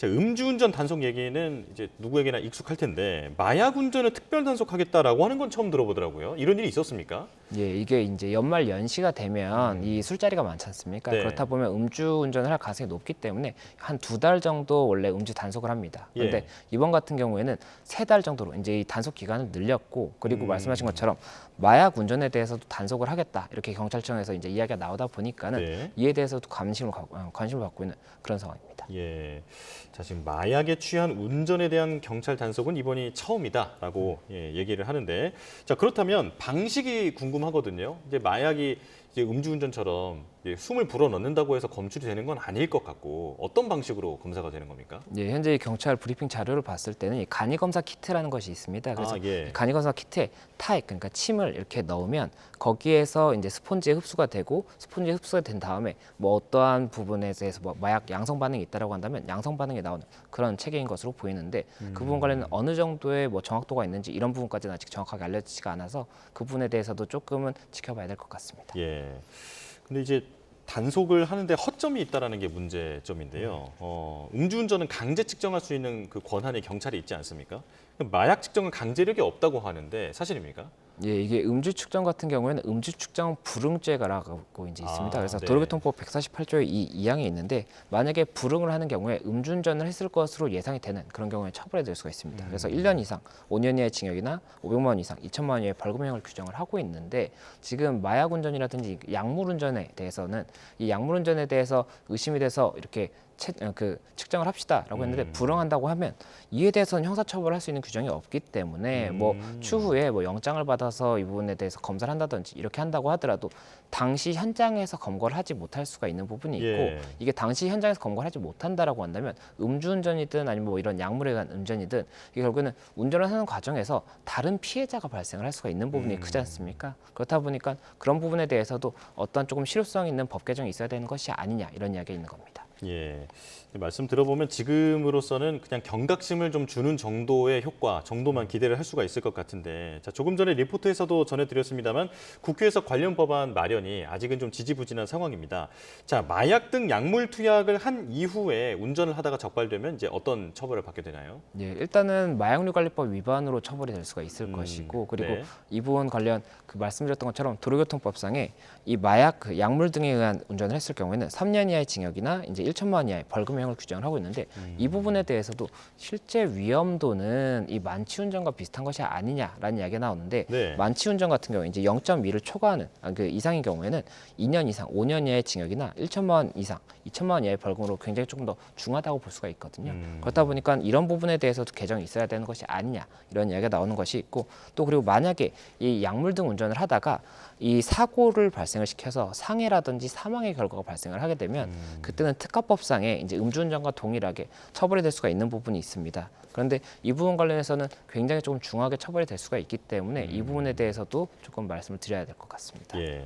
자, 음주운전 단속 얘기는 이제 누구에게나 익숙할 텐데 마약 운전을 특별 단속하겠다라고 하는 건 처음 들어보더라고요. 이런 일이 있었습니까? 예, 이게 이제 연말 연시가 되면 이 술자리가 많지 않습니까? 네. 그렇다 보면 음주운전을 할 가능성이 높기 때문에 한 2달 정도 원래 음주 단속을 합니다. 그런데 예. 이번 같은 경우에는 3달 정도로 이제 이 단속 기간을 늘렸고, 그리고 말씀하신 것처럼 마약 운전에 대해서도 단속을 하겠다, 이렇게 경찰청에서 이제 이야기가 나오다 보니까는 네. 이에 대해서도 관심을 받고 있는 그런 상황입니다. 예. 자, 지금 마약에 취한 운전에 대한 경찰 단속은 이번이 처음이다라고 얘기를 하는데, 자, 그렇다면 방식이 궁금하거든요. 이제 마약이 이제 음주운전처럼 이제 숨을 불어넣는다고 해서 검출이 되는 건 아닐 것 같고, 어떤 방식으로 검사가 되는 겁니까? 예, 현재 경찰 브리핑 자료를 봤을 때는 이 간이검사 키트라는 것이 있습니다. 그래서 예. 이 간이검사 키트에 타액, 그러니까 침을 이렇게 넣으면 거기에서 이제 스폰지에 흡수가 되고, 스폰지에 흡수가 된 다음에 뭐 어떠한 부분에 대해서 뭐 마약 양성 반응이 있다라고 한다면 양성 반응이 나오는 그런 체계인 것으로 보이는데, 그 부분 관련된 어느 정도의 뭐 정확도가 있는지 이런 부분까지는 아직 정확하게 알려지지가 않아서 그 부분에 대해서도 조금은 지켜봐야 될 것 같습니다. 예. 근데 이제 단속을 하는데 허점이 있다라는 게 문제점인데요. 음주운전은 강제 측정할 수 있는 그 권한이 경찰에 있지 않습니까? 마약 측정은 강제력이 없다고 하는데 사실입니까? 예, 이게 음주 측정 같은 경우에는 음주 측정 불응죄가라고 이제 있습니다. 그래서 네. 도로교통법 148조의 이 2항에 있는데, 만약에 불응을 하는 경우에 음주운전을 했을 것으로 예상이 되는 그런 경우에 처벌이 될 수가 있습니다. 그래서 1년 이상, 5년 이하의 징역이나 500만 원 이상, 2천만 원 이하의 벌금형을 규정을 하고 있는데, 지금 마약 운전이라든지 약물 운전에 대해서는 이 약물 운전에 대해서 의심이 돼서 이렇게 측정을 합시다라고 했는데 불응한다고 하면 이에 대해서는 형사처벌할 수 있는 규정이 없기 때문에 뭐 추후에 뭐 영장을 받아서 이 부분에 대해서 검사를 한다든지 이렇게 한다고 하더라도 당시 현장에서 검거를 하지 못할 수가 있는 부분이 있고, 예. 이게 당시 현장에서 검거를 하지 못한다라고 한다면 음주운전이든 아니면 뭐 이런 약물에 의한 운전이든 이게 결국에는 운전을 하는 과정에서 다른 피해자가 발생을 할 수가 있는 부분이 크지 않습니까? 그렇다 보니까 그런 부분에 대해서도 어떤 조금 실효성 있는 법 개정이 있어야 되는 것이 아니냐, 이런 이야기가 있는 겁니다. 예. 말씀 들어보면 지금으로서는 그냥 경각심을 좀 주는 정도의 효과 정도만 기대를 할 수가 있을 것 같은데, 자, 조금 전에 리포트에서도 전해드렸습니다만 국회에서 관련 법안 마련이 아직은 좀 지지부진한 상황입니다. 자, 마약 등 약물 투약을 한 이후에 운전을 하다가 적발되면 이제 어떤 처벌을 받게 되나요? 예, 일단은 마약류관리법 위반으로 처벌이 될 수가 있을 것이고, 그리고 네. 이 부분 관련 그 말씀드렸던 것처럼 도로교통법상에 이 마약 그 약물 등에 의한 운전을 했을 경우에는 3년 이하의 징역이나 이제 1천만 원 이하의 벌금형을 규정을 하고 있는데, 이 부분에 대해서도 실제 위험도는 이 만취운전과 비슷한 것이 아니냐라는 이야기가 나오는데, 네. 만취운전 같은 경우 이제 0.2를 초과하는 그 이상인 경우에는 2년 이상, 5년 이하의 징역이나 1천만 원 이상, 2천만 원 이하의 벌금으로 굉장히 조금 더 중하다고 볼 수가 있거든요. 그렇다 보니까 이런 부분에 대해서도 개정이 있어야 되는 것이 아니냐, 이런 이야기가 나오는 것이 있고, 또 그리고 만약에 이 약물 등 운전을 하다가 이 사고를 발생을 시켜서 상해라든지 사망의 결과가 발생을 하게 되면 그때는 특가법상에 이제 음주운전과 동일하게 처벌이 될 수가 있는 부분이 있습니다. 그런데 이 부분 관련해서는 굉장히 조금 중하게 처벌이 될 수가 있기 때문에 이 부분에 대해서도 조금 말씀을 드려야 될 것 같습니다. 예.